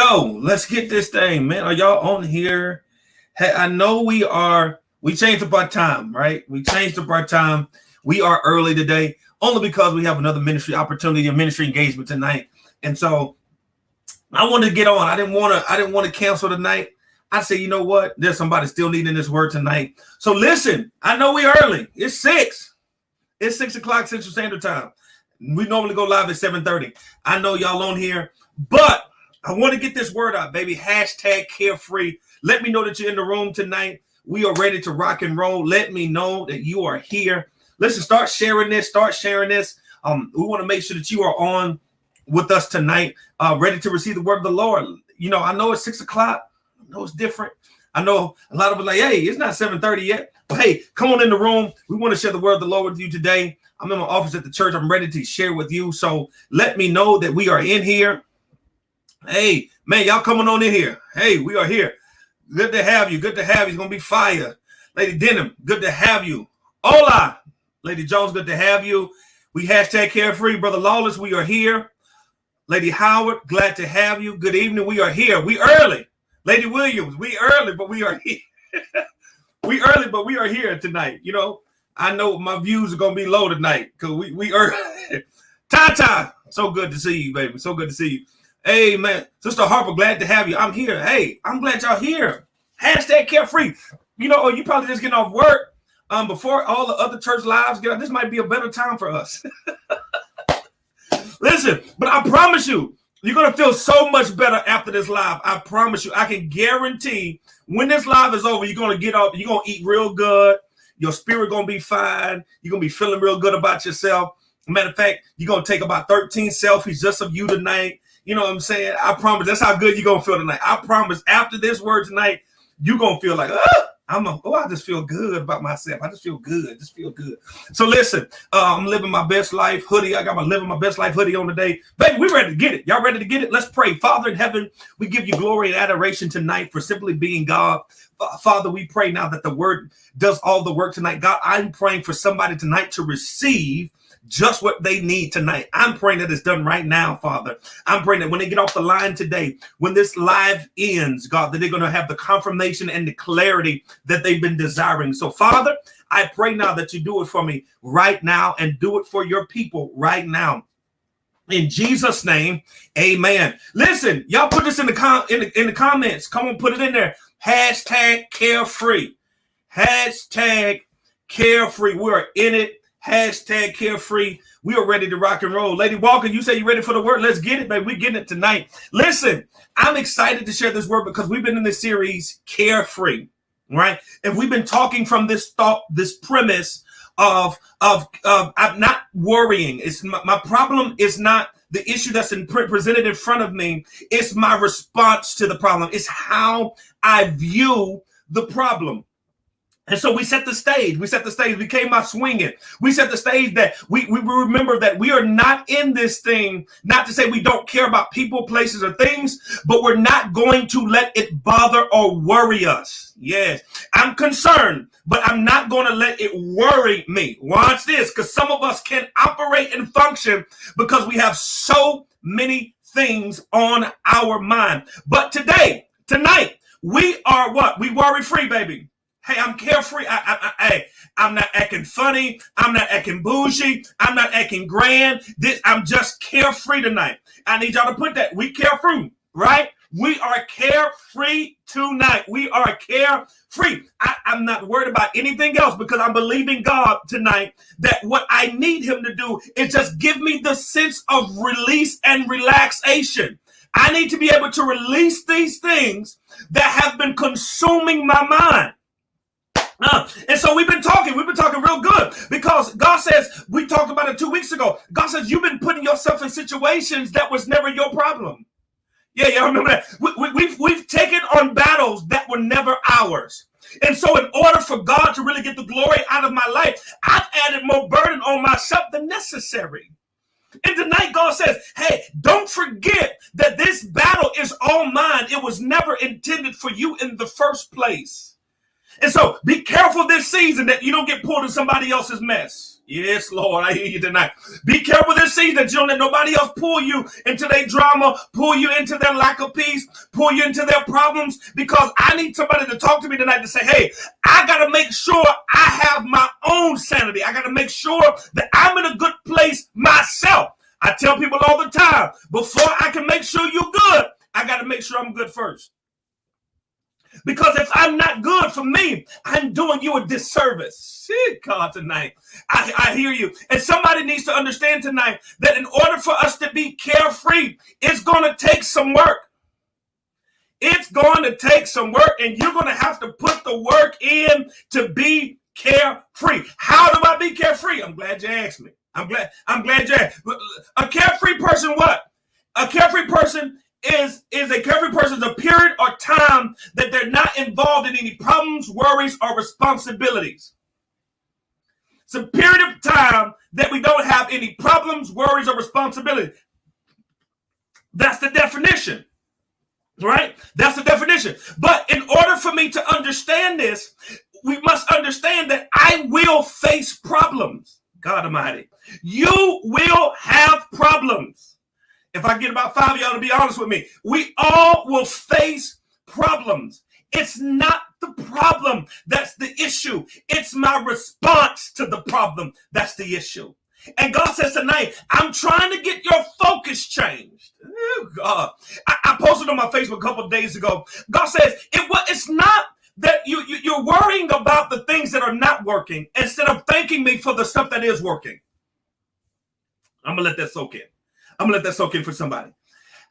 go. Let's get this thing, man. Are y'all on here? Hey, I know we changed up our time, right? We changed up our time. We are early today, only because we have another ministry opportunity and ministry engagement tonight. And so I wanted to get on. I didn't want to cancel tonight. I said, you know what? There's somebody still needing this word tonight. So listen, I know we early. It's 6. It's 6 o'clock Central Standard Time. We normally go live at 7:30. I know y'all on here, but I want to get this word out, baby. Hashtag carefree. Let me know that you're in the room tonight. We are ready to rock and roll. Let me know that you are here. Listen, start sharing this. We want to make sure that you are on with us tonight, ready to receive the word of the Lord. You know, I know it's 6 o'clock. I know it's different. I know a lot of us like, hey, it's not 7:30 yet. But hey, come on in the room. We want to share the word of the Lord with you today. I'm in my office at the church. I'm ready to share with you. So let me know that we are in here. Hey, man, y'all coming on in here. Hey, we are here. Good to have you. Good to have you. It's going to be fire. Lady Denham, good to have you. Hola. Lady Jones, good to have you. We hashtag carefree. Brother Lawless, we are here. Lady Howard, glad to have you. Good evening. We are here. We early. Lady Williams, we early, but we are here. We early, but we are here tonight. You know, I know my views are going to be low tonight because we early. Tata, so good to see you, baby. So good to see you. Hey, man, Sister Harper, glad to have you. I'm here. Hey, I'm glad y'all here. Hashtag carefree. You know, you probably just getting off work before all the other church lives get out. This might be a better time for us. Listen, but I promise you, you're going to feel so much better after this live. I promise you. I can guarantee when this live is over, you're going to get up. You're going to eat real good. Your spirit going to be fine. You're going to be feeling real good about yourself. Matter of fact, you're going to take about 13 selfies just of you tonight. You know what I'm saying? I promise that's how good you're going to feel tonight. I promise after this word tonight, you're going to feel like, I just feel good about myself. I just feel good. So listen, I'm living my best life hoodie. I got my living my best life hoodie on today. Baby, we ready to get it. Y'all ready to get it? Let's pray. Father in heaven, we give you glory and adoration tonight for simply being God. Father, we pray now that the word does all the work tonight. God, I'm praying for somebody tonight to receive just what they need tonight. I'm praying that it's done right now, Father. I'm praying that when they get off the line today, when this live ends, God, that they're going to have the confirmation and the clarity that they've been desiring. So, Father, I pray now that you do it for me right now and do it for your people right now. In Jesus' name, amen. Listen, y'all put this in the comments. Come on, put it in there. Hashtag carefree. Hashtag carefree. We're in it. Hashtag carefree. We are ready to rock and roll. Lady Walker, you say you're ready for the word. Let's get it, baby. We're getting it tonight. Listen, I'm excited to share this word because we've been in this series, Carefree, right? And we've been talking from this thought, this premise of I'm not worrying. It's my problem is not the issue that's presented in front of me. It's my response to the problem. It's how I view the problem. And so we set the stage. We came out swinging. We set the stage that we remember that we are not in this thing, not to say we don't care about people, places, or things, but we're not going to let it bother or worry us. Yes, I'm concerned, but I'm not going to let it worry me. Watch this, because some of us can operate and function because we have so many things on our mind. But tonight, we are what? We worry free, baby. Hey, I'm carefree. I'm not acting funny. I'm not acting bougie. I'm not acting grand. I'm just carefree tonight. I need y'all to put that. We carefree, right? We are carefree tonight. We are carefree. I'm not worried about anything else because I'm believing God tonight that what I need him to do is just give me the sense of release and relaxation. I need to be able to release these things that have been consuming my mind. And so we've been talking real good because God says, we talked about it 2 weeks ago. God says, you've been putting yourself in situations that was never your problem. Yeah, y'all remember that? We've taken on battles that were never ours. And so in order for God to really get the glory out of my life, I've added more burden on myself than necessary. And tonight God says, hey, don't forget that this battle is all mine. It was never intended for you in the first place. And so be careful this season that you don't get pulled in somebody else's mess. Yes, Lord, I hear you tonight. Be careful this season that you don't let nobody else pull you into their drama, pull you into their lack of peace, pull you into their problems, because I need somebody to talk to me tonight to say, hey, I got to make sure I have my own sanity. I got to make sure that I'm in a good place myself. I tell people all the time, before I can make sure you're good, I got to make sure I'm good first. Because if I'm not good for me, I'm doing you a disservice. God, tonight, I hear you. And somebody needs to understand tonight that in order for us to be carefree, it's going to take some work. It's going to take some work, and you're going to have to put the work in to be carefree. How do I be carefree? I'm glad you asked me. I'm glad you asked. A carefree person, what? A carefree person is a carefree person is a period or time that they're not involved in any problems, worries, or responsibilities. It's a period of time that we don't have any problems, worries, or responsibilities. That's the definition, right? That's the definition. But in order for me to understand this, we must understand that I will face problems. God Almighty, you will have problems. If I get about 5 of y'all to be honest with me, we all will face problems. It's not the problem that's the issue. It's my response to the problem that's the issue. And God says tonight, I'm trying to get your focus changed. Oh, God. I posted on my Facebook a couple of days ago. God says, it's not that you're worrying about the things that are not working instead of thanking me for the stuff that is working. I'm going to let that soak in. I'm going to let that soak in for somebody.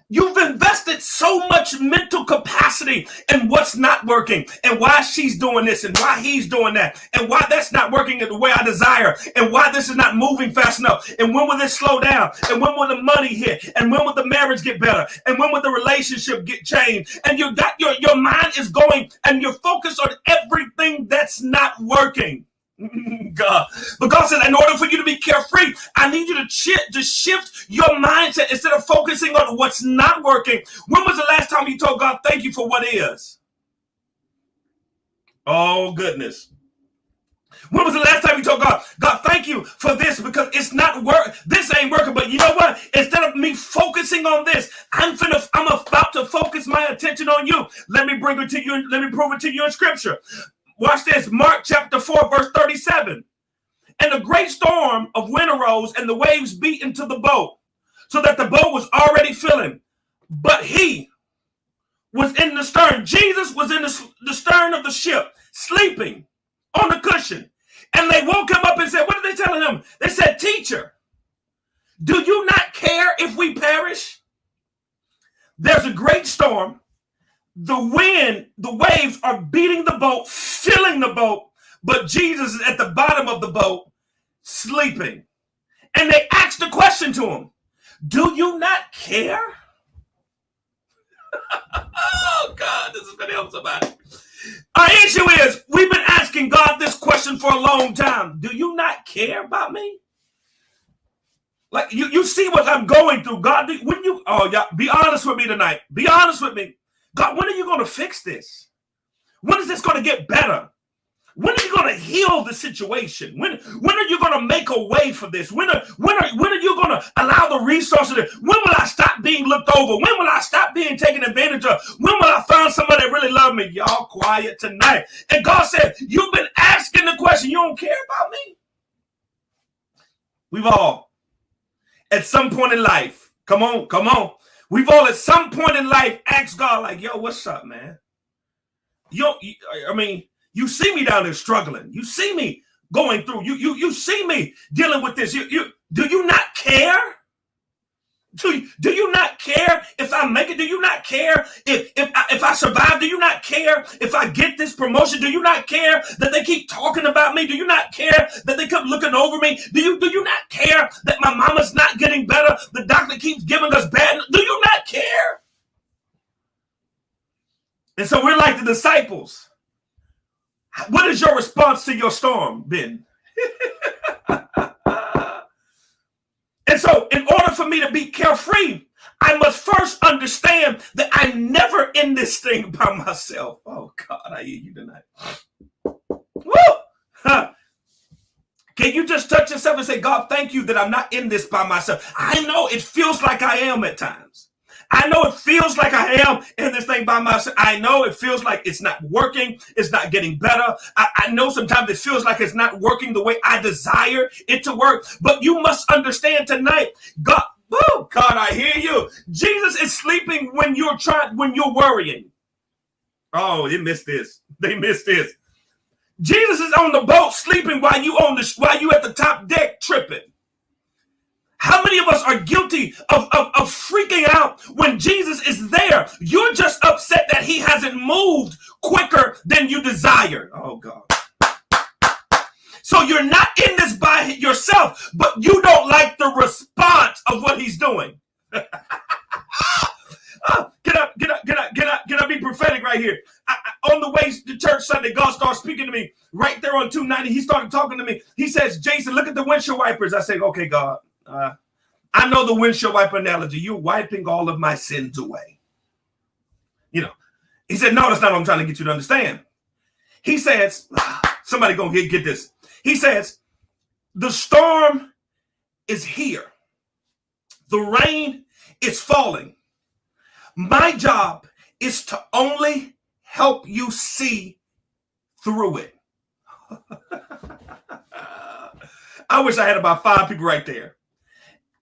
You've invested so much mental capacity in what's not working and why she's doing this and why he's doing that and why that's not working the way I desire and why this is not moving fast enough and when will this slow down and when will the money hit and when will the marriage get better and when will the relationship get changed, and you got your mind is going and you're focused on everything that's not working. God. But God said, in order for you to be carefree, I need you to shift your mindset instead of focusing on what's not working. When was the last time you told God, thank you for what is? Oh, goodness. When was the last time you told God, thank you for this because it's not work. This ain't working. But you know what? Instead of me focusing on this, I'm about to focus my attention on you. Let me bring it to you. Let me prove it to you in scripture. Watch this, Mark chapter 4, verse 37. And a great storm of wind arose, and the waves beat into the boat, so that the boat was already filling. But he was in the stern. Jesus was in the stern of the ship, sleeping on the cushion. And they woke him up and said, what are they telling him? They said, teacher, do you not care if we perish? There's a great storm. The wind, the waves are beating the boat, filling the boat, but Jesus is at the bottom of the boat, sleeping. And they asked a question to him. Do you not care? Oh, God, this is going to help somebody. Our issue is, we've been asking God this question for a long time. Do you not care about me? Like, you see what I'm going through. God, y'all, be honest with me tonight. Be honest with me. God, when are you going to fix this? When is this going to get better? When are you going to heal the situation? When are you going to make a way for this? When are you going to allow the resources? When will I stop being looked over? When will I stop being taken advantage of? When will I find somebody that really loves me? Y'all quiet tonight. And God said, you've been asking the question. You don't care about me? We've all, at some point in life, come on. We've all at some point in life asked God, like, yo, what's up, man? You see me down there struggling. You see me going through. You see me dealing with this. Do you not care? Do you not care if I make it? Do you not care if I survive? Do you not care if I get this promotion? Do you not care that they keep talking about me? Do you not care that they keep looking over me? Do you not care that my mama's not getting better? The doctor keeps giving us bad. Do you not care? And so we're like the disciples. What is your response to your storm, Ben? And so in order for me to be carefree, I must first understand that I'm never in this thing by myself. Oh, God, I hear you tonight. Woo! Huh. Can you just touch yourself and say, God, thank you that I'm not in this by myself. I know it feels like I am at times. I know it feels like I am in this thing by myself. I know it feels like it's not working. It's not getting better. I know sometimes it feels like it's not working the way I desire it to work. But you must understand tonight, God, oh God, I hear you. Jesus is sleeping when you're worrying. Oh, they missed this. They missed this. Jesus is on the boat sleeping while you at the top deck tripping. How many of us are guilty of freaking out when Jesus is there? You're just upset that he hasn't moved quicker than you desire. Oh, God. So you're not in this by yourself, but you don't like the response of what he's doing. Can I be prophetic right here? On the way to church Sunday, God started speaking to me right there on 290. He started talking to me. He says, Jason, look at the windshield wipers. I said, okay, God. I know the windshield wiper analogy. You're wiping all of my sins away. You know. He said, no, that's not what I'm trying to get you to understand. He says, somebody gonna get this. He says, the storm is here. The rain is falling. My job is to only help you see through it. I wish I had about 5 people right there.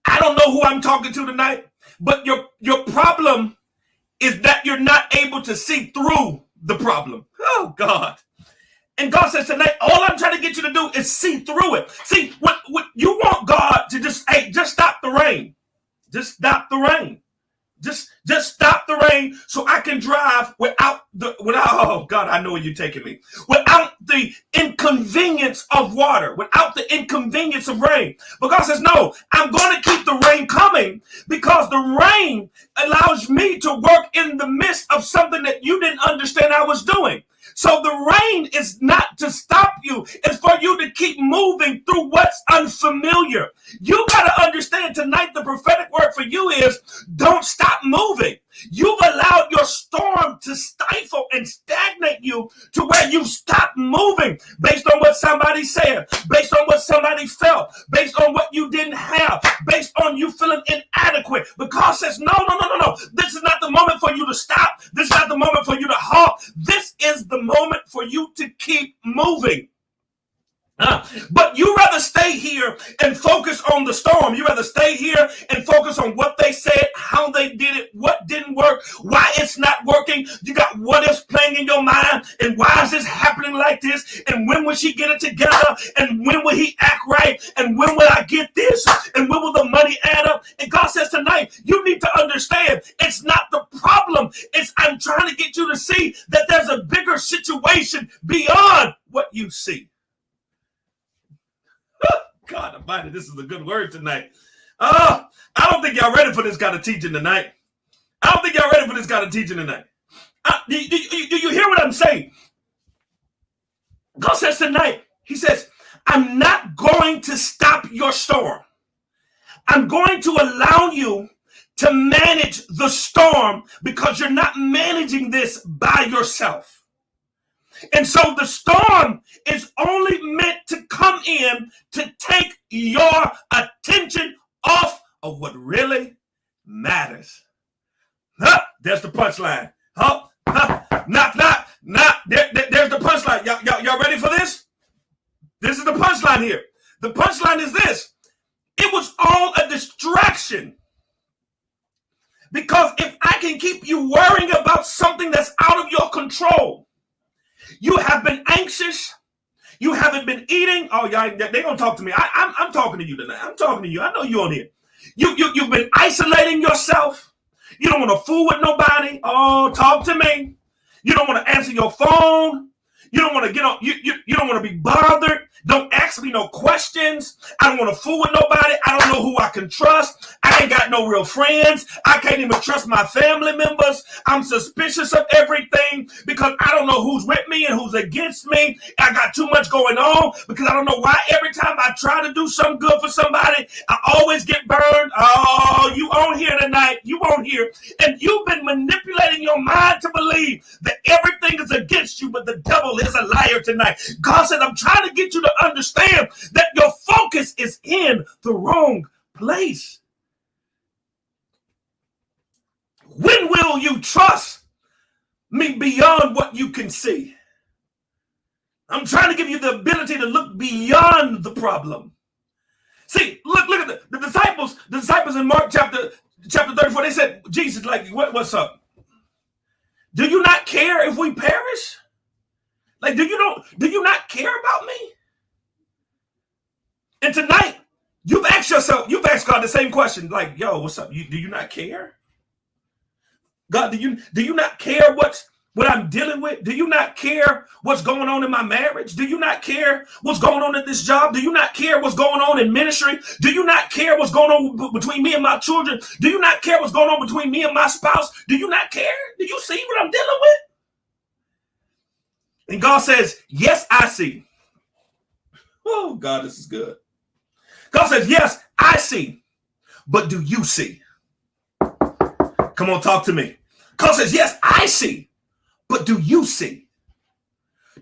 I don't know who I'm talking to tonight, but your problem is that you're not able to see through the problem. Oh, God. And God says tonight, all I'm trying to get you to do is see through it. See, what you want God to just stop the rain. Just stop the rain. Just stop the rain so I can drive without oh God, I know where you're taking me. Without the inconvenience of water, without the inconvenience of rain. But God says, no, I'm going to keep the rain coming because the rain allows me to work in the midst of something that you didn't understand I was doing. So the rain is not to stop you. It's for you to keep moving through what's unfamiliar. You got to understand tonight the prophetic word for you is don't stop moving. You've allowed your storm to stifle and stagnate you to where you stop moving based on what somebody said, based on what somebody felt, based on what you didn't have, based on you feeling inadequate. But God says, no. This is not the moment for you to stop. This is not the moment for you to halt. This is the moment for you to keep moving. But you rather stay here and focus on the storm. You rather stay here and focus on what they said, how they did it, what didn't work, why it's not working. You got what ifs playing in your mind, and why is this happening like this? And when will she get it together? And when will he act right? And when will I get this? And when will the money add up? And God says tonight, you need to understand it's not the problem. I'm trying to get you to see that there's a bigger situation beyond what you see. God Almighty, this is a good word tonight. I don't think y'all ready for this kind of teaching tonight. Do you hear what I'm saying? God says tonight, he says, I'm not going to stop your storm. I'm going to allow you to manage the storm because you're not managing this by yourself. And so the storm is only meant to come in to take your attention off of what really matters. There's the punchline. There's the punchline. Y'all ready for this? This is the punchline here. The punchline is this. It was all a distraction. Because if I can keep you worrying about something that's out of your control, you have been anxious. You haven't been eating. Oh, y'all, they're going to talk to me. I'm talking to you tonight. I'm talking to you. I know you on here. You've been isolating yourself. You don't want to fool with nobody. Oh, talk to me. You don't want to answer your phone. You don't want to get on. You don't want to be bothered. Don't ask me no questions. I don't want to fool with nobody. I don't know who I can trust. I ain't got no real friends. I can't even trust my family members. I'm suspicious of everything because I don't know who's with me and who's against me. I got too much going on because I don't know why every time I try to do something good for somebody, I always get burned. Oh, you on here tonight. You on here. And you've been manipulating your mind to believe that everything everything is against you, but the devil is a liar tonight. God said, I'm trying to get you to understand that your focus is in the wrong place. When will you trust me beyond what you can see? I'm trying to give you the ability to look beyond the problem. See, look at the disciples. The disciples in Mark chapter 34, they said, Jesus, like, what's up? Do you not care if we perish? Like, do you not care about me? And tonight, you've asked God the same question, like, yo, what's up? Do you not care? God, do you not care what I'm dealing with? Do you not care what's going on in my marriage? Do you not care what's going on at this job? Do you not care what's going on in ministry? Do you not care what's going on between me and my children? Do you not care what's going on between me and my spouse? Do you not care? Do you see what I'm dealing with? And God says, yes, I see. Oh, God, this is good. God says, yes, I see. But do you see? Come on, talk to me. God says, yes, I see. But do you see?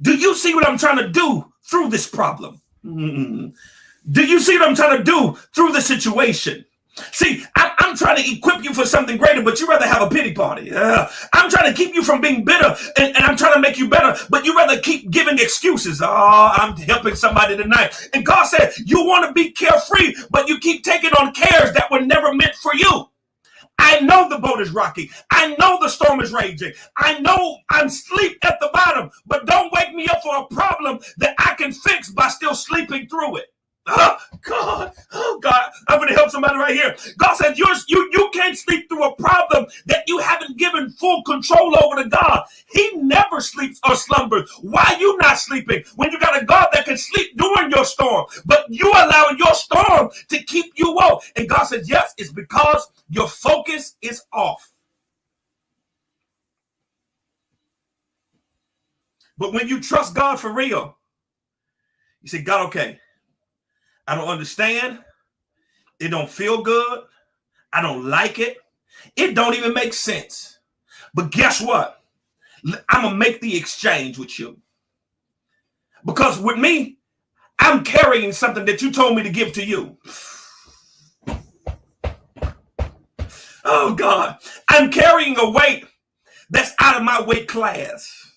Do you see what I'm trying to do through this problem? Do you see what I'm trying to do through the situation? See, I'm trying to equip you for something greater, but you rather have a pity party. I'm trying to keep you from being bitter, and I'm trying to make you better, but you rather keep giving excuses. Oh, I'm helping somebody tonight. And God said, you want to be carefree, but you keep taking on cares that were never meant for you. I know the boat is rocky. I know the storm is raging. I know I'm asleep at the bottom, but don't wake me up for a problem that I can fix by still sleeping through it. Oh, God. Oh, God. I'm going to help somebody right here. God said you can't sleep through a problem that you haven't given full control over to God. He never sleeps or slumbers. Why are you not sleeping when you got a God that can sleep during your storm, but you allowing your storm to keep you woke? And God said, yes, it's because your focus is off. But when you trust God for real, you say, God, okay, I don't understand. It don't feel good. I don't like it. It don't even make sense. But guess what? I'm going to make the exchange with you. Because with me, I'm carrying something that you told me to give to you. Oh, God. I'm carrying a weight that's out of my weight class.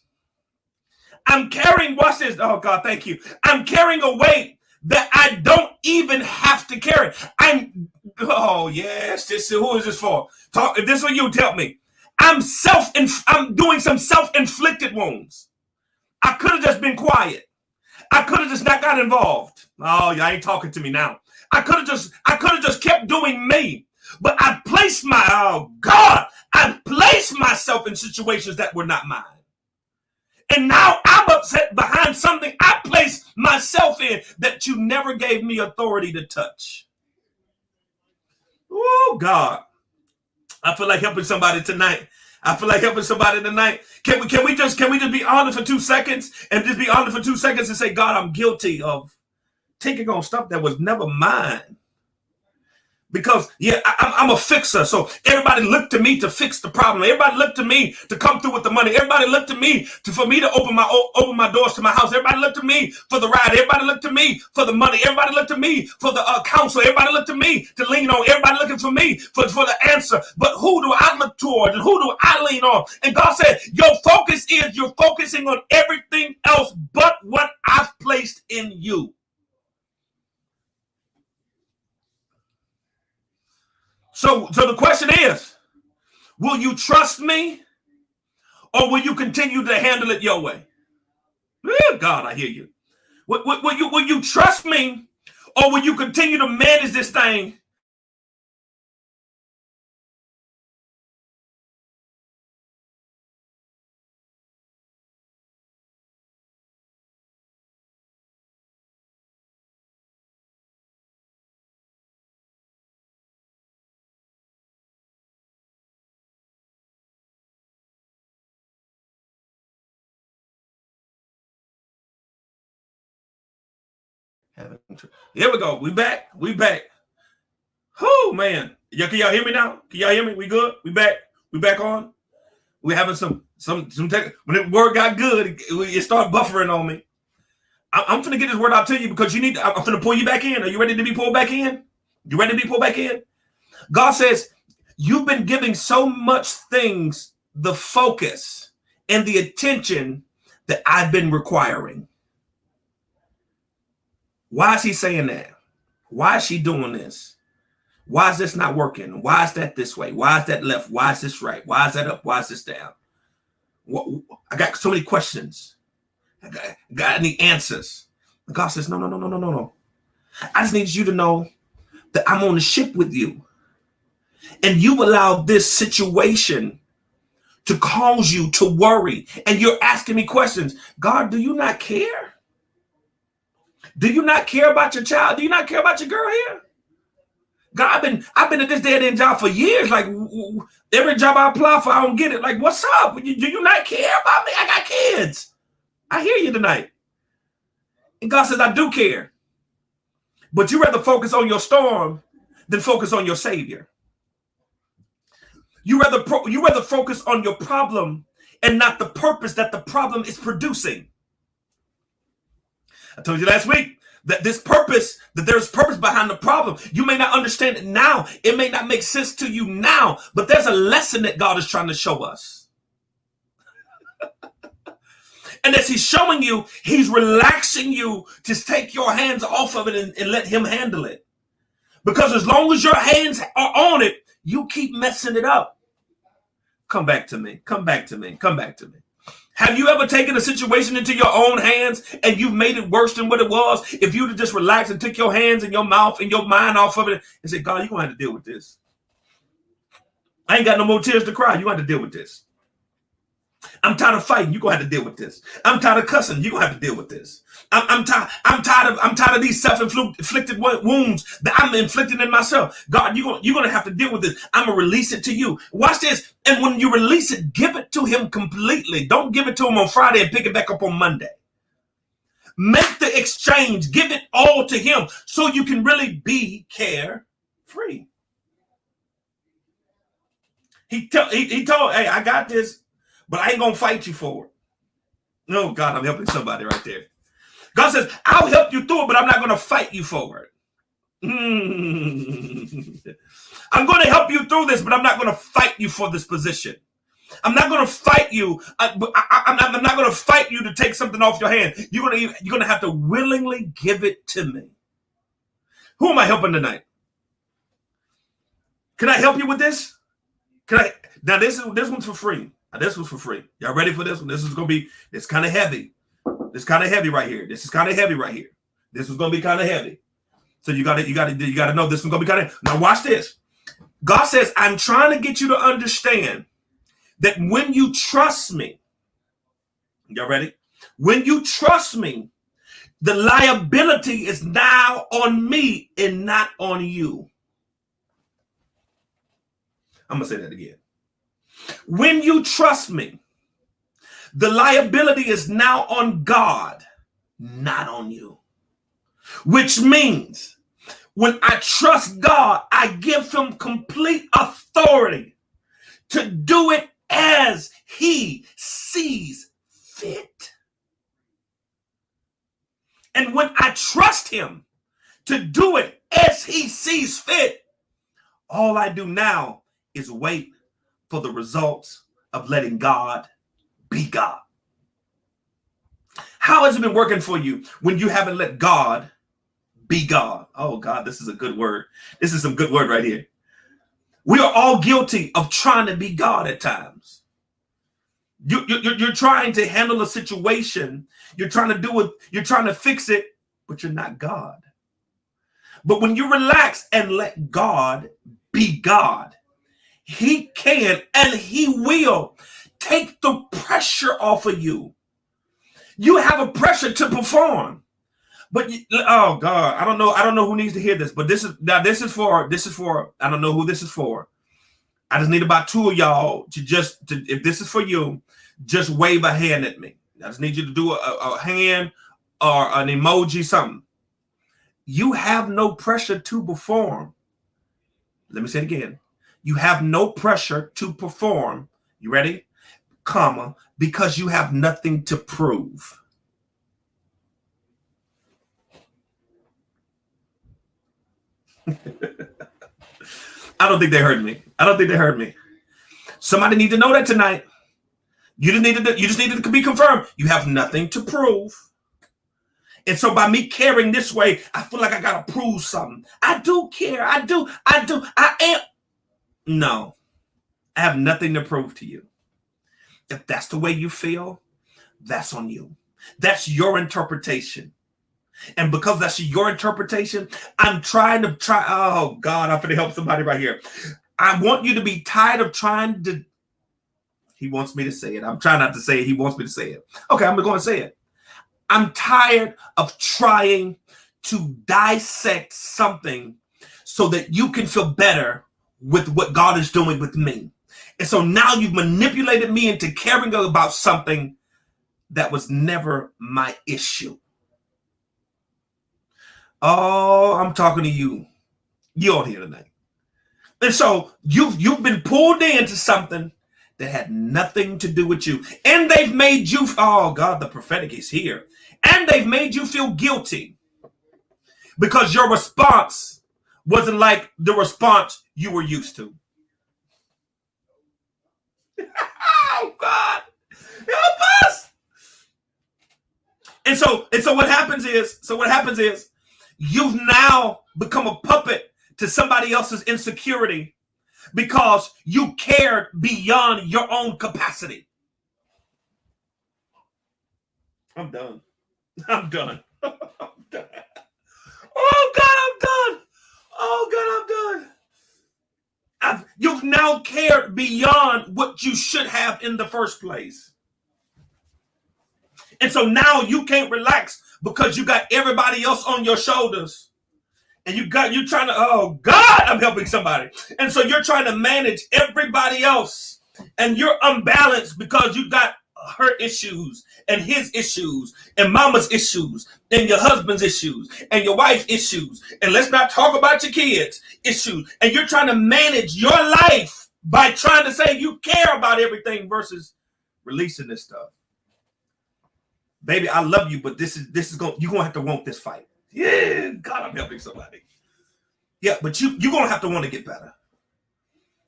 I'm carrying, watch this. Oh, God, thank you. I'm carrying a weight that I don't even have to carry. Oh, yes. Who is this for? If this is what you tell me. I'm doing some self-inflicted wounds. I could have just been quiet. I could have just not got involved. Oh, y'all ain't talking to me now. I could have just kept doing me. But I've placed myself in situations that were not mine. And now I'm upset behind something I placed myself in that you never gave me authority to touch. Oh, God. I feel like helping somebody tonight. Can we just be honest for 2 seconds and just be honest for 2 seconds and say, God, I'm guilty of taking on stuff that was never mine. Because, yeah, I'm a fixer. So everybody looked to me to fix the problem. Everybody looked to me to come through with the money. Everybody looked to me for me to open my doors to my house. Everybody looked to me for the ride. Everybody looked to me for the money. Everybody looked to me for the counsel. Everybody looked to me to lean on. Everybody looking for me for the answer. But who do I look toward? And who do I lean on? And God said, your focus is you're focusing on everything else but what I've placed in you. So the question is, will you trust me or will you continue to handle it your way? God, I hear you. Will you trust me or will you continue to manage this thing? Here we go. We back. Oh, man. Can y'all hear me now? Can y'all hear me? We good? We back on? We're having some When the word got good, it started buffering on me. I'm going to get this word out to you because I'm going to pull you back in. Are you ready to be pulled back in? You ready to be pulled back in? God says, you've been giving so much things the focus and the attention that I've been requiring. Why is he saying that? Why is she doing this? Why is this not working? Why is that this way? Why is that left? Why is this right? Why is that up? Why is this down? I got so many questions. I got any answers. And God says, no. I just need you to know that I'm on the ship with you. And you allow this situation to cause you to worry. And you're asking me questions. God, do you not care? Do you not care about your child? Do you not care about your girl here? God, I've been at this dead end job for years. Like every job I apply for, I don't get it. Like, what's up? Do you not care about me? I got kids. I hear you tonight. And God says, I do care. But you rather focus on your storm than focus on your Savior. You rather focus on your problem and not the purpose that the problem is producing. I told you last week that there's purpose behind the problem. You may not understand it now. It may not make sense to you now, but there's a lesson that God is trying to show us. And as he's showing you, he's relaxing you to take your hands off of it and let him handle it. Because as long as your hands are on it, you keep messing it up. Come back to me. Come back to me. Come back to me. Have you ever taken a situation into your own hands and you've made it worse than what it was? If you'd have just relaxed and took your hands and your mouth and your mind off of it and said, God, you're going to have to deal with this. I ain't got no more tears to cry. You're going to have to deal with this. I'm tired of fighting. You're going to have to deal with this. I'm tired of cussing. You're going to have to deal with this. I'm tired of these self-inflicted wounds that I'm inflicting in myself. God, you're going to have to deal with this. I'm going to release it to you. Watch this. And when you release it, give it to him completely. Don't give it to him on Friday and pick it back up on Monday. Make the exchange. Give it all to him so you can really be carefree. He told, hey, I got this, but I ain't going to fight you for it. No, God, I'm helping somebody right there. God says, I'll help you through it, but I'm not going to fight you for it. I'm going to help you through this, but I'm not going to fight you for this position. I'm not going to fight you. I'm not going to fight you to take something off your hand. You're going to have to willingly give it to me. Who am I helping tonight? Can I help you with this? Now this one's for free. This one's for free. Y'all ready for this one? It's kind of heavy. It's kind of heavy right here. This is kind of heavy right here. This is going to be kind of heavy. So you got to know this one's going to be kind of. Now watch this. God says, I'm trying to get you to understand that when you trust me, y'all ready? When you trust me, the liability is now on me and not on you. I'm going to say that again. When you trust me, the liability is now on God, not on you. Which means when I trust God, I give him complete authority to do it as he sees fit. And when I trust him to do it as he sees fit, all I do now is wait for the results of letting God be God. How has it been working for you when you haven't let God be God? Oh God, this is a good word. This is some good word right here. We are all guilty of trying to be God at times. You're trying to handle a situation. You're trying to do it. You're trying to fix it, but you're not God. But when you relax and let God be God, he can and he will take the pressure off of you. You have a pressure to perform. But oh God, I don't know who needs to hear this, but this is for I don't know who this is for. I just need about two of y'all to if this is for you, just wave a hand at me. I just need you to do a hand or an emoji, something. You have no pressure to perform. Let me say it again. You have no pressure to perform. You ready? comma, because you have nothing to prove. I don't think they heard me. I don't think they heard me. Somebody need to know that tonight. You just needed to be confirmed. You have nothing to prove. And so by me caring this way, I feel like I gotta prove something. I do care. I am. No, I have nothing to prove to you. If that's the way you feel, that's on you. That's your interpretation. And because that's your interpretation, I'm trying to oh God, I'm gonna help somebody right here. I want you to be tired of trying to. He wants me to say it. I'm trying not to say it. He wants me to say it. Okay, I'm going to say it. I'm tired of trying to dissect something so that you can feel better with what God is doing with me. And so now you've manipulated me into caring about something that was never my issue. Oh, I'm talking to you. You're here tonight. And so you've been pulled into something that had nothing to do with you. And they've made you, oh God, the prophetic is here. And they've made you feel guilty because your response wasn't like the response you were used to. Oh God, help us. And so what happens is you've now become a puppet to somebody else's insecurity because you cared beyond your own capacity. I'm done. I'm done. I'm done. Oh God, I'm done. Oh God, I'm done. You've now cared beyond what you should have in the first place. And so now you can't relax because you got everybody else on your shoulders. And you're trying to, oh God, I'm helping somebody. And so you're trying to manage everybody else. And you're unbalanced because you got her issues and his issues and mama's issues and your husband's issues and your wife's issues. And let's not talk about your kids' issues. And you're trying to manage your life by trying to say you care about everything versus releasing this stuff. Baby, I love you, but this is going, you're going to have to want this fight. Yeah, God, I'm helping somebody. Yeah, but you're going to have to want to get better.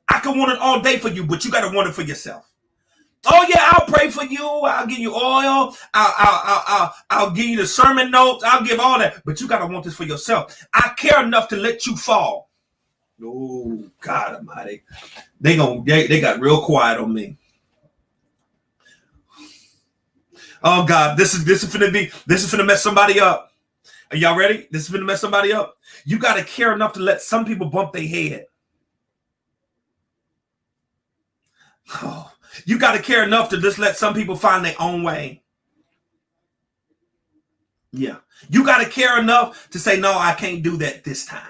I can want it all day for you, but you got to want it for yourself. Oh yeah, I'll pray for you. I'll give you oil. I'll give you the sermon notes. I'll give all that, but you got to want this for yourself. I care enough to let you fall. Oh God Almighty, they got real quiet on me. Oh God, this is finna mess somebody up. Are y'all ready? This is going to mess somebody up. You got to care enough to let some people bump their head. Oh, you got to care enough to just let some people find their own way. Yeah. You got to care enough to say, no, I can't do that this time.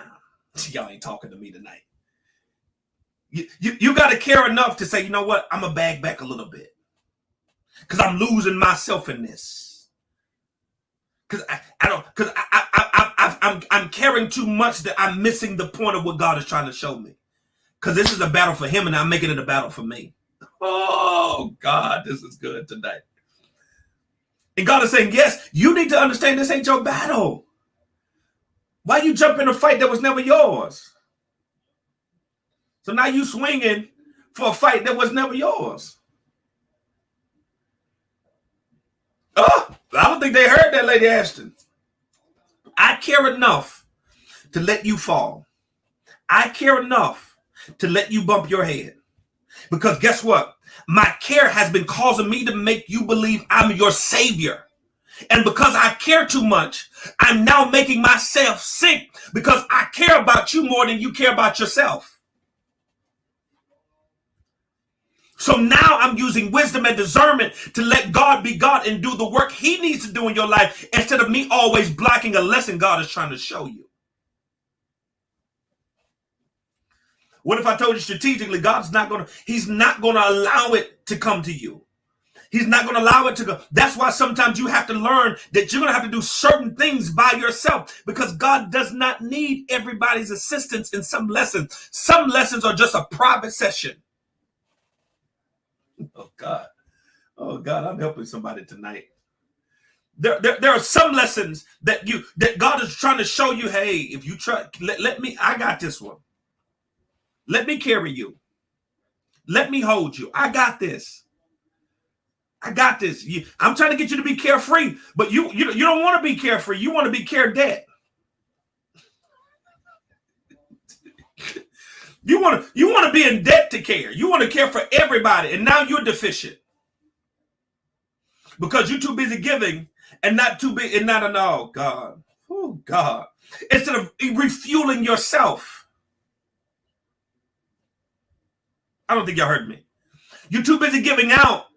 Y'all ain't talking to me tonight. You got to care enough to say, you know what? I'm going to bag back a little bit because I'm losing myself in this. Because I'm caring too much that I'm missing the point of what God is trying to show me. Because this is a battle for him and I'm making it a battle for me. Oh God, this is good tonight. And God is saying, yes, you need to understand this ain't your battle. Why you jump in a fight that was never yours? So now you swinging for a fight that was never yours. Oh, I don't think they heard that, Lady Ashton. I care enough to let you fall. I care enough to let you bump your head. Because guess what? My care has been causing me to make you believe I'm your savior. And because I care too much, I'm now making myself sick because I care about you more than you care about yourself. So now I'm using wisdom and discernment to let God be God and do the work he needs to do in your life instead of me always blocking a lesson God is trying to show you. What if I told you strategically, he's not going to allow it to come to you. He's not going to allow it to go. That's why sometimes you have to learn that you're going to have to do certain things by yourself because God does not need everybody's assistance in some lessons. Some lessons are just a private session. Oh God. Oh God, I'm helping somebody tonight. There are some lessons that God is trying to show you. Hey, if you try, let me. I got this one. Let me carry you. Let me hold you. I got this. I got this. I'm trying to get you to be carefree, but you don't want to be carefree. You want to be care debt. You want to be in debt to care. You want to care for everybody, and now you're deficient because you're too busy giving and not too big and not an all. God, oh God, instead of refueling yourself. I don't think y'all heard me. You're too busy giving out,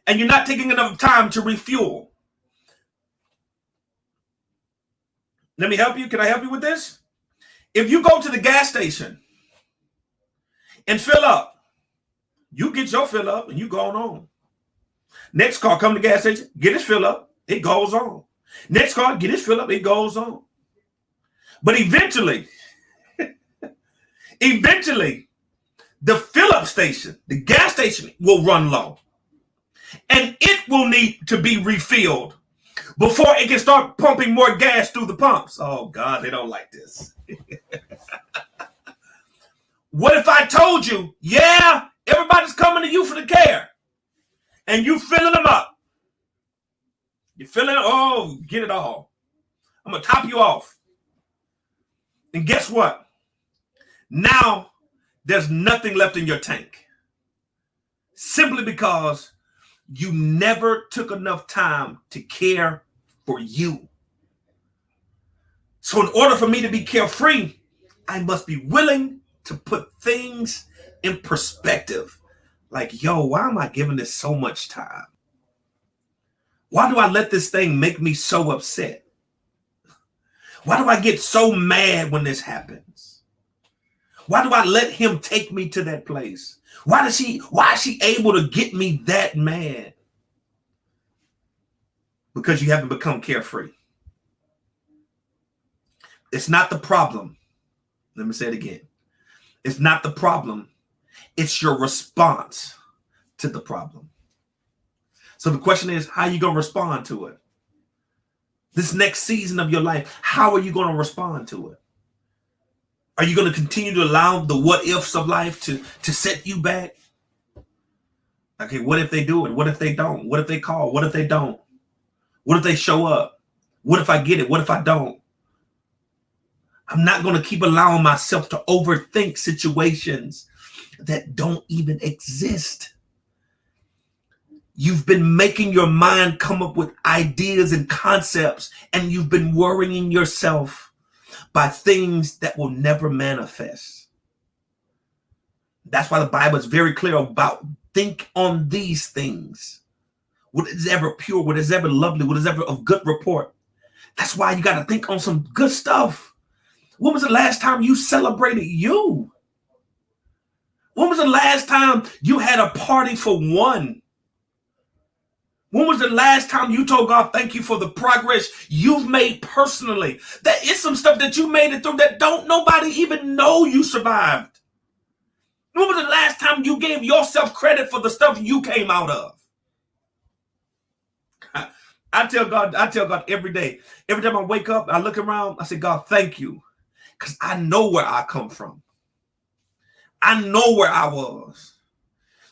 and you're not taking enough time to refuel. Let me help you. Can I help you with this? If you go to the gas station and fill up, you get your fill up and you going on. Next car come to the gas station, get his fill up, it goes on. Next car, get his fill up, it goes on. But eventually, the fill up station, the gas station will run low. And it will need to be refilled before it can start pumping more gas through the pumps. Oh God, they don't like this. What if I told you, yeah, everybody's coming to you for the care, and you filling them up? You're filling, oh, get it all. I'm going to top you off. And guess what? Now there's nothing left in your tank. Simply because you never took enough time to care for you. So in order for me to be carefree, I must be willing to put things in perspective. Like, yo, why am I giving this so much time? Why do I let this thing make me so upset? Why do I get so mad when this happens? Why do I let him take me to that place? Why is she able to get me that mad? Because you haven't become carefree. It's not the problem. Let me say it again. It's not the problem. It's your response to the problem. So the question is, how are you going to respond to it? This next season of your life, how are you going to respond to it? Are you going to continue to allow the what ifs of life to set you back? Okay, what if they do it? What if they don't? What if they call? What if they don't? What if they show up? What if I get it? What if I don't? I'm not going to keep allowing myself to overthink situations that don't even exist. You've been making your mind come up with ideas and concepts, and you've been worrying yourself by things that will never manifest. That's why the Bible is very clear about think on these things. What is ever pure, what is ever lovely, what is ever of good report. That's why you got to think on some good stuff. When was the last time you celebrated you? When was the last time you had a party for one? When was the last time you told God, thank you for the progress you've made personally? That is some stuff that you made it through that don't nobody even know you survived. When was the last time you gave yourself credit for the stuff you came out of? I tell God every day. Every time I wake up, I look around, I say, God, thank you. Because I know where I come from. I know where I was.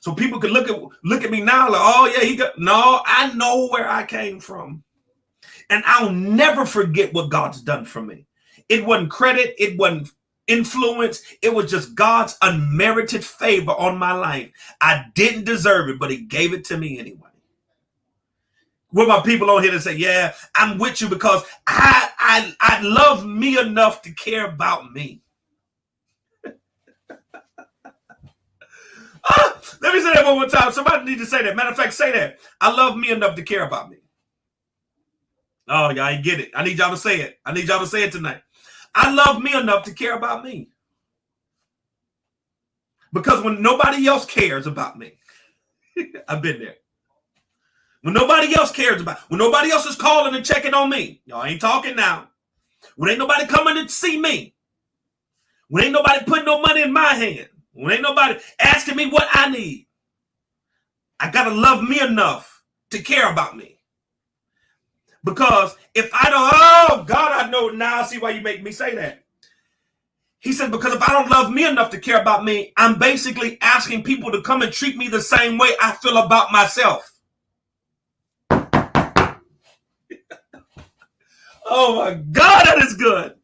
So people can look at me now like, oh yeah, no, I know where I came from. And I'll never forget what God's done for me. It wasn't credit, it wasn't influence, it was just God's unmerited favor on my life. I didn't deserve it, but he gave it to me anyway. With my people on here to say, yeah, I'm with you because I love me enough to care about me. Let me say that one more time. Somebody need to say that. Matter of fact, say that. I love me enough to care about me. Oh, y'all ain't get it. I need y'all to say it. I need y'all to say it tonight. I love me enough to care about me. Because when nobody else cares about me, I've been there. When nobody else cares about, when nobody else is calling and checking on me, y'all ain't talking now. When ain't nobody coming to see me, when ain't nobody putting no money in my hand, when ain't nobody asking me what I need, I got to love me enough to care about me. Because if I don't, oh God, I know now, I see why you make me say that. He said, because if I don't love me enough to care about me, I'm basically asking people to come and treat me the same way I feel about myself. Oh my God, that is good.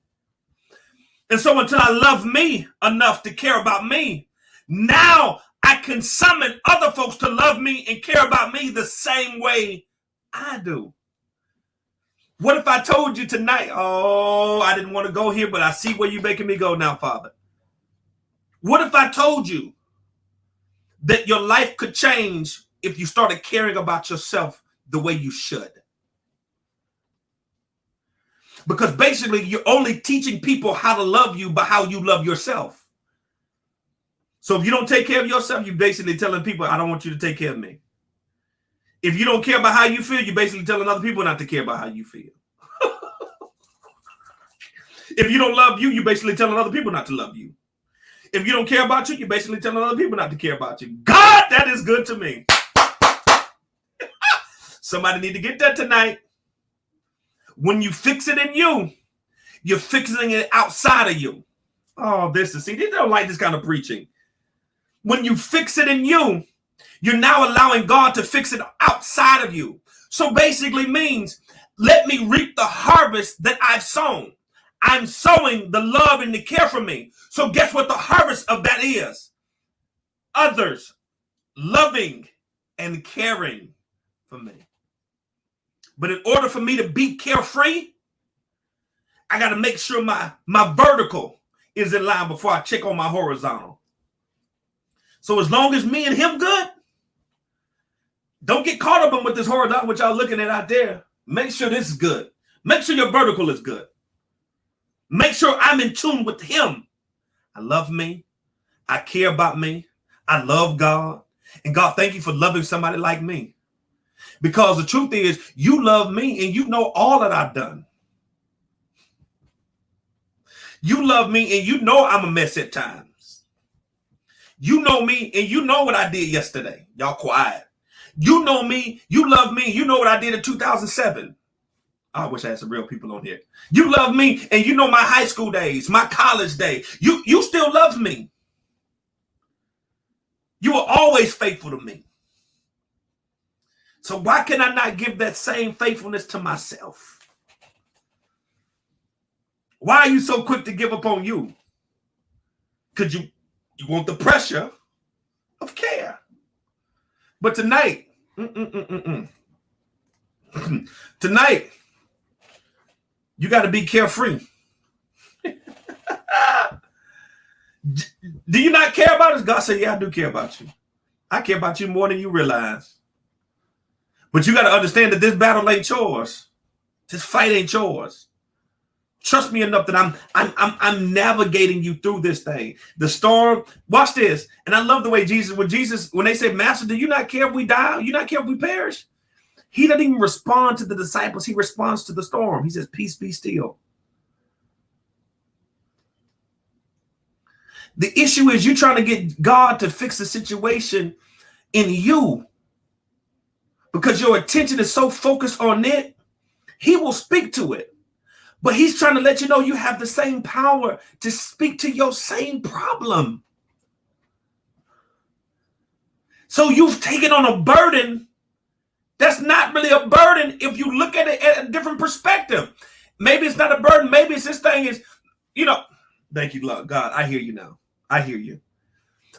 And so until I love me enough to care about me, now I can summon other folks to love me and care about me the same way I do. What if I told you tonight, oh, I didn't want to go here, but I see where you're making me go now, Father. What if I told you that your life could change if you started caring about yourself the way you should? Because basically, you're only teaching people how to love you by how you love yourself. So if you don't take care of yourself, you're basically telling people, I don't want you to take care of me. If you don't care about how you feel, you're basically telling other people not to care about how you feel. If you don't love you, you're basically telling other people not to love you. If you don't care about you, you're basically telling other people not to care about you. God, that is good to me. Somebody need to get that tonight. When you fix it in you, you're fixing it outside of you. Oh, see, they don't like this kind of preaching. When you fix it in you, you're now allowing God to fix it outside of you. So basically means, let me reap the harvest that I've sown. I'm sowing the love and the care for me. So guess what the harvest of that is? Others loving and caring for me. But in order for me to be carefree, I got to make sure my vertical is in line before I check on my horizontal. So as long as me and him good, don't get caught up in with this horizontal, what y'all looking at out there. Make sure this is good. Make sure your vertical is good. Make sure I'm in tune with him. I love me. I care about me. I love God. And God, thank you for loving somebody like me. Because the truth is, you love me and you know all that I've done. You love me and you know I'm a mess at times. You know me and you know what I did yesterday. Y'all quiet. You know me, you love me, you know what I did in 2007. I wish I had some real people on here. You love me and you know my high school days, my college days. You still love me. You were always faithful to me. So why can I not give that same faithfulness to myself? Why are you so quick to give up on you? Because you want the pressure of care. But tonight, tonight, you got to be carefree. Do you not care about us? God said, yeah, I do care about you. I care about you more than you realize. But you got to understand that this battle ain't yours. This fight ain't yours. Trust me enough that I'm navigating you through this thing. The storm, watch this. And I love the way when they say, Master, do you not care if we die? You not care if we perish? He doesn't even respond to the disciples. He responds to the storm. He says, peace, be still. The issue is you trying to get God to fix the situation in you. Because your attention is so focused on it, he will speak to it. But he's trying to let you know you have the same power to speak to your same problem. So you've taken on a burden that's not really a burden if you look at it at a different perspective. Maybe it's not a burden. Maybe it's this thing is, thank you, God. I hear you now. I hear you.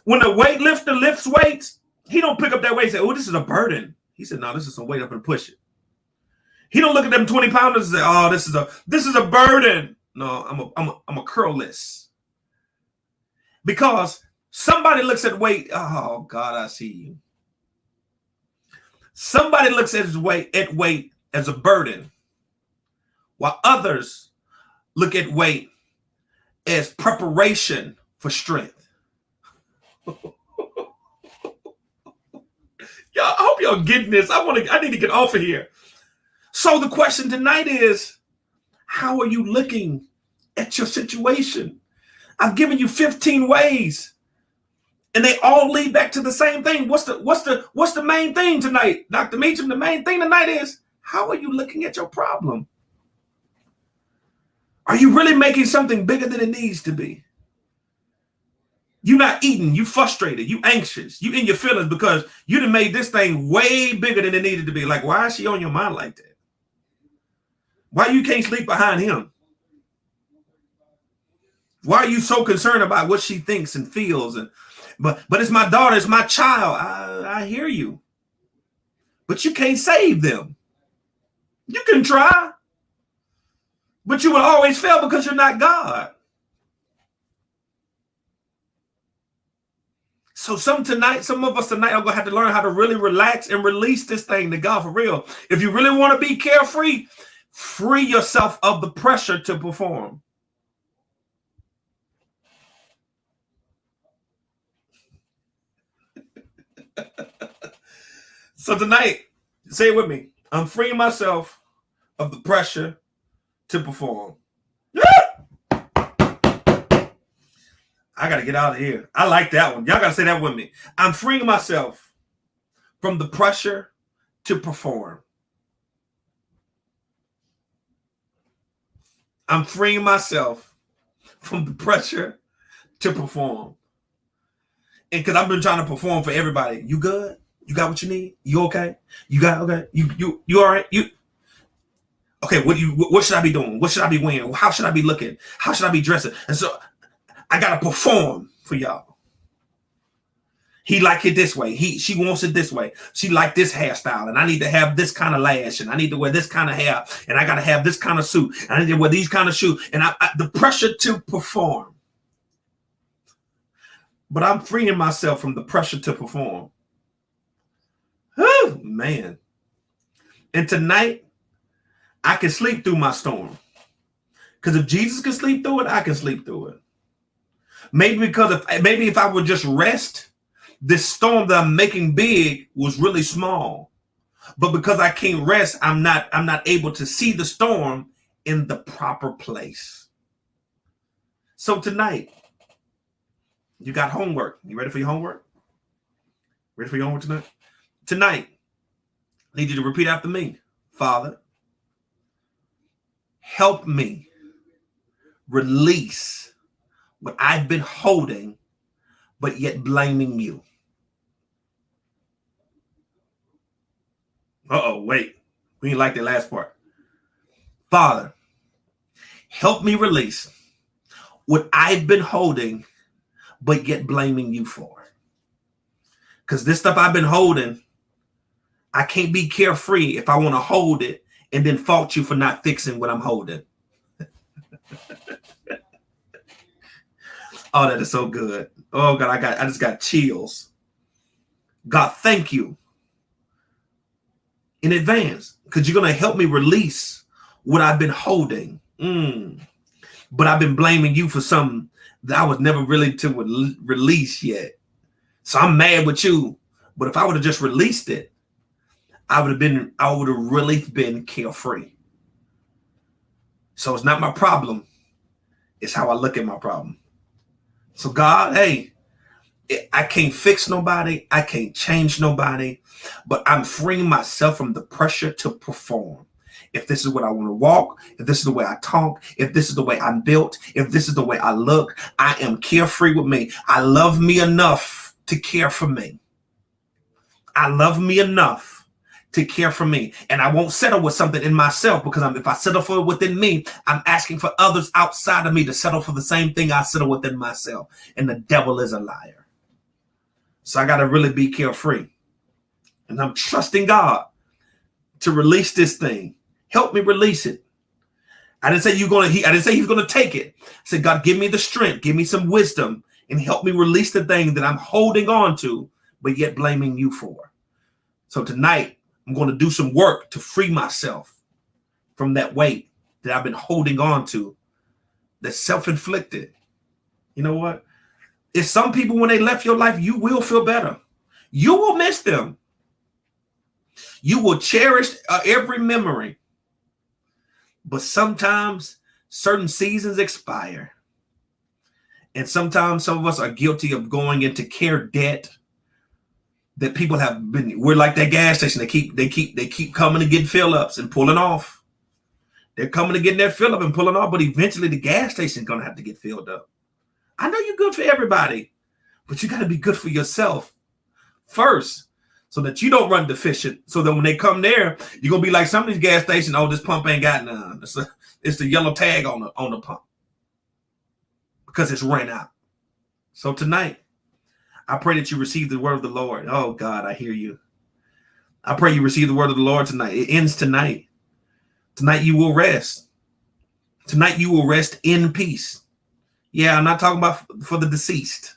When the weightlifter lifts weights, he don't pick up that weight and say, oh, this is a burden. He said, no, this is some weight up and push it. He don't look at them 20 pounders and say, oh, this is a burden. No, I'm a curl-less. Because somebody looks at weight. Oh God, I see you. Somebody looks at weight as a burden, while others look at weight as preparation for strength. I hope y'all getting this. I need to get off of here. So the question tonight is, how are you looking at your situation? I've given you 15 ways. And they all lead back to the same thing. What's the main thing tonight, Dr. Meacham? The main thing tonight is, how are you looking at your problem? Are you really making something bigger than it needs to be? You're not eating, you frustrated, you anxious, you in your feelings because you done made this thing way bigger than it needed to be. Like, why is she on your mind like that? Why you can't sleep behind him? Why are you so concerned about what she thinks and feels? But it's my daughter, it's my child. I hear you. But you can't save them. You can try, but you will always fail because you're not God. So some of us tonight are going to have to learn how to really relax and release this thing to God for real. If you really want to be carefree, free yourself of the pressure to perform. So tonight, say it with me. I'm freeing myself of the pressure to perform. I got to get out of here. I like that one. Y'all got to say that with me. I'm freeing myself from the pressure to perform. I'm freeing myself from the pressure to perform. And because I've been trying to perform for everybody. You good? You got what you need? You okay? You got okay? You all right? You okay? What should I be doing? What should I be wearing? How should I be looking? How should I be dressing? And so I gotta perform for y'all. He like it this way. She wants it this way. She like this hairstyle, and I need to have this kind of lash, and I need to wear this kind of hair, and I gotta have this kind of suit, and I need to wear these kind of shoes, and the pressure to perform. But I'm freeing myself from the pressure to perform. Oh man! And tonight, I can sleep through my storm. Because if Jesus can sleep through it, I can sleep through it. Maybe if I would just rest, this storm that I'm making big was really small. But because I can't rest, I'm not able to see the storm in the proper place. So tonight, you got homework. You ready for your homework? Ready for your homework tonight? Tonight, I need you to repeat after me. Father, help me release what I've been holding, but yet blaming you. Wait. We didn't like the last part. Father, help me release what I've been holding, but yet blaming you for. Because this stuff I've been holding, I can't be carefree if I want to hold it and then fault you for not fixing what I'm holding. Oh, that is so good. Oh God, I just got chills. God, thank you in advance because you're going to help me release what I've been holding. But I've been blaming you for something that I was never really to release yet. So I'm mad with you. But if I would have just released it, I would have really been carefree. So it's not my problem. It's how I look at my problem. So God, hey, I can't fix nobody. I can't change nobody, but I'm freeing myself from the pressure to perform. If this is what I want to walk, if this is the way I talk, if this is the way I'm built, if this is the way I look, I am carefree with me. I love me enough to care for me. I love me enough to care for me. And I won't settle with something in myself because if I settle for it within me, I'm asking for others outside of me to settle for the same thing I settle within myself. And the devil is a liar. So I got to really be carefree. And I'm trusting God to release this thing. Help me release it. I didn't say I didn't say he's going to take it. I said, God, give me the strength, give me some wisdom, and help me release the thing that I'm holding on to, but yet blaming you for. So tonight, I'm going to do some work to free myself from that weight that I've been holding on to that's self-inflicted. You know what? If some people, when they left your life, you will feel better. You will miss them. You will cherish every memory. But sometimes certain seasons expire. And sometimes some of us are guilty of going into care debt that people have been. We're like that gas station. They keep coming to get fill ups and pulling off. They're coming to get their fill up and pulling off, but eventually the gas station's gonna have to get filled up. I know you're good for everybody, but you got to be good for yourself first, so that you don't run deficient. So that when they come there, you're gonna be like some of these gas stations. Oh, this pump ain't got none. It's the yellow tag on the pump because it's ran out. So tonight, I pray that you receive the word of the Lord. Oh God, I hear you. I pray you receive the word of the Lord tonight. It ends tonight. Tonight you will rest. Tonight you will rest in peace. Yeah, I'm not talking about for the deceased.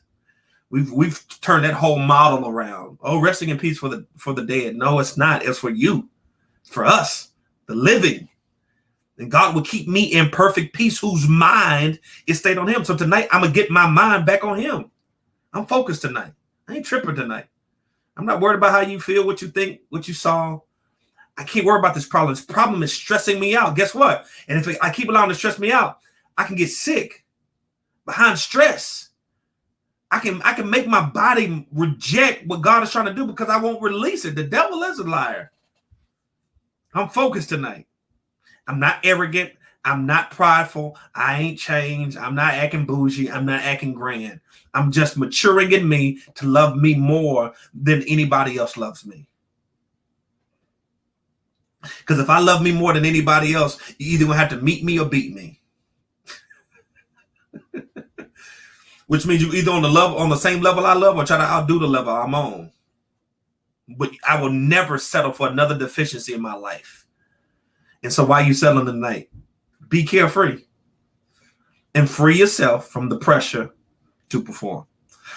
We've turned that whole model around. Oh, resting in peace for the dead. No, it's not. It's for you. It's for us, the living. And God will keep me in perfect peace whose mind is stayed on him. So tonight I'm going to get my mind back on him. I'm focused tonight. I ain't tripping tonight. I'm not worried about how you feel, what you think, what you saw. I can't worry about this problem. This problem is stressing me out. Guess what? And if I keep allowing it to stress me out, I can get sick behind stress. I can make my body reject what God is trying to do because I won't release it. The devil is a liar. I'm focused tonight. I'm not arrogant. I'm not prideful. I ain't changed. I'm not acting bougie. I'm not acting grand. I'm just maturing in me to love me more than anybody else loves me. Because if I love me more than anybody else, you either gonna have to meet me or beat me. Which means you either on the same level I love or try to outdo the level I'm on. But I will never settle for another deficiency in my life. And so why are you settling tonight? Be carefree and free yourself from the pressure to perform.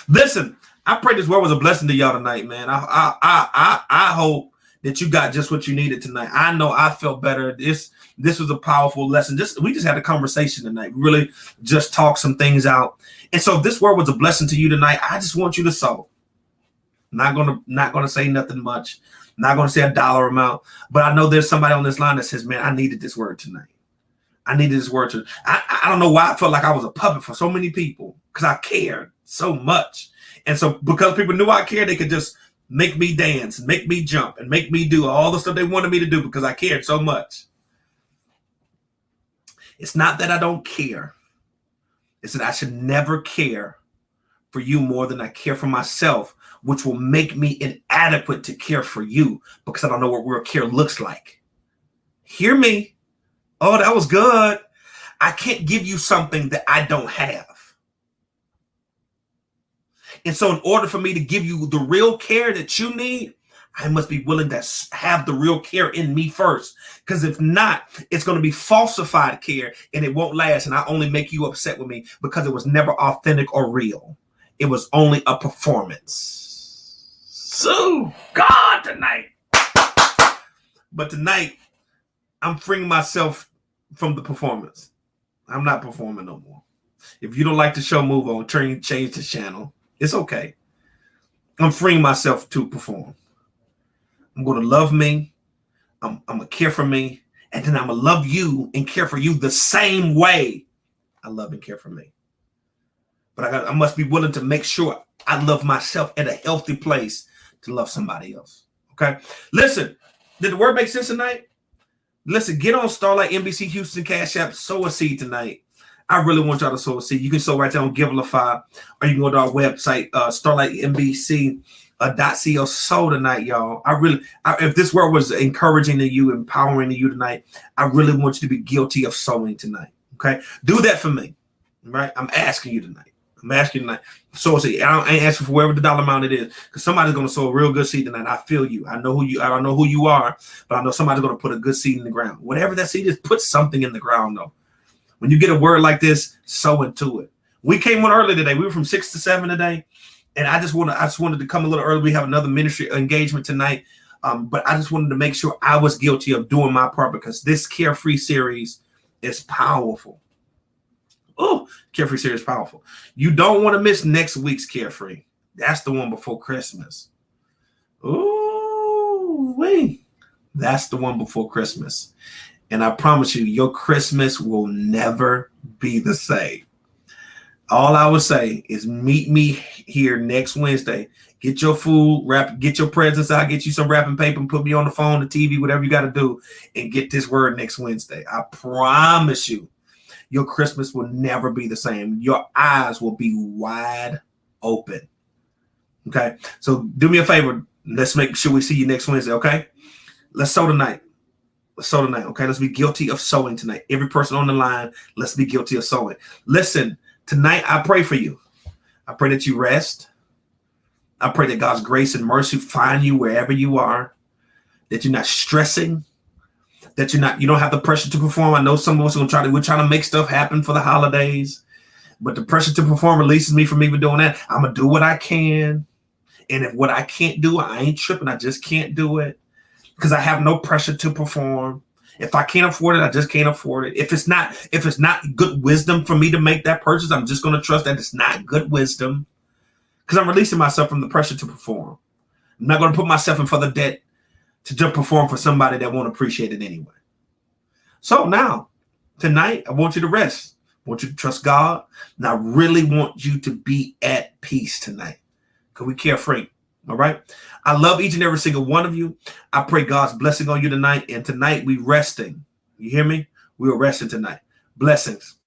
Listen, I pray this word was a blessing to y'all tonight, man. I hope that you got just what you needed tonight. I know I felt better. This was a powerful lesson. We just had a conversation tonight. Really just talk some things out. And so if this word was a blessing to you tonight, I just want you to sow. Not gonna say nothing much. Not gonna say a dollar amount. But I know there's somebody on this line that says, man, I needed this word tonight. I needed this word to. I don't know why I felt like I was a puppet for so many people because I cared so much. And so because people knew I cared, they could just make me dance and make me jump and make me do all the stuff they wanted me to do because I cared so much. It's not that I don't care. It's that I should never care for you more than I care for myself, which will make me inadequate to care for you because I don't know what real care looks like. Hear me. Oh, that was good. I can't give you something that I don't have. And so in order for me to give you the real care that you need, I must be willing to have the real care in me first. Because if not, it's going to be falsified care and it won't last. And I only make you upset with me because it was never authentic or real. It was only a performance. So, God, tonight. But tonight, I'm freeing myself from the performance. I'm not performing no more. If you don't like the show, move on. Change the channel. It's okay. I'm freeing myself to perform. I'm going to love me. I'm going to care for me. And then I'm going to love you and care for you the same way I love and care for me. But I must be willing to make sure I love myself at a healthy place to love somebody else. Okay? Listen, did the word make sense tonight? Listen, get on Starlight NBC Houston Cash App, sow a seed tonight. I really want y'all to sow a seed. You can sow right there on Givelify, or you can go to our website, starlightnbc.co. Sow tonight, y'all. If this word was encouraging to you, empowering to you tonight, I really want you to be guilty of sowing tonight. Okay? Do that for me. Right? I'm asking you tonight. Sow a seed. I ain't asking for whatever the dollar amount it is, because somebody's gonna sow a real good seed tonight. I feel you. I don't know who you are, but I know somebody's gonna put a good seed in the ground. Whatever that seed is, put something in the ground though. When you get a word like this, sow into it. We came on early today. We were from 6 to 7 today, and I just wanted to come a little early. We have another ministry engagement tonight, but I just wanted to make sure I was guilty of doing my part because this Carefree series is powerful. Oh, Carefree series is powerful. You don't want to miss next week's Carefree. That's the one before Christmas. Ooh, wait. That's the one before Christmas. And I promise you, your Christmas will never be the same. All I would say is meet me here next Wednesday. Get your food, get your presents out, get you some wrapping paper, and put me on the phone, the TV, whatever you got to do, and get this word next Wednesday. I promise you, your Christmas will never be the same. Your eyes will be wide open. Okay? So do me a favor. Let's make sure we see you next Wednesday, okay? Let's sow tonight. Let's sow tonight, okay? Let's be guilty of sowing tonight. Every person on the line, let's be guilty of sowing. Listen, tonight I pray for you. I pray that you rest. I pray that God's grace and mercy find you wherever you are, that you're not stressing, that you don't have the pressure to perform. I know some of us we're trying to make stuff happen for the holidays, but the pressure to perform releases me from even doing that. I'm gonna do what I can, and if what I can't do, I ain't tripping. I just can't do it because I have no pressure to perform. If I can't afford it, I just can't afford it. If it's not good wisdom for me to make that purchase, I'm just gonna trust that it's not good wisdom. Because I'm releasing myself from the pressure to perform. I'm not going to put myself in further debt to just perform for somebody that won't appreciate it anyway. So now, tonight, I want you to rest. I want you to trust God. And I really want you to be at peace tonight. Because we carefree. All right? I love each and every single one of you. I pray God's blessing on you tonight. And tonight, we resting. You hear me? We are resting tonight. Blessings.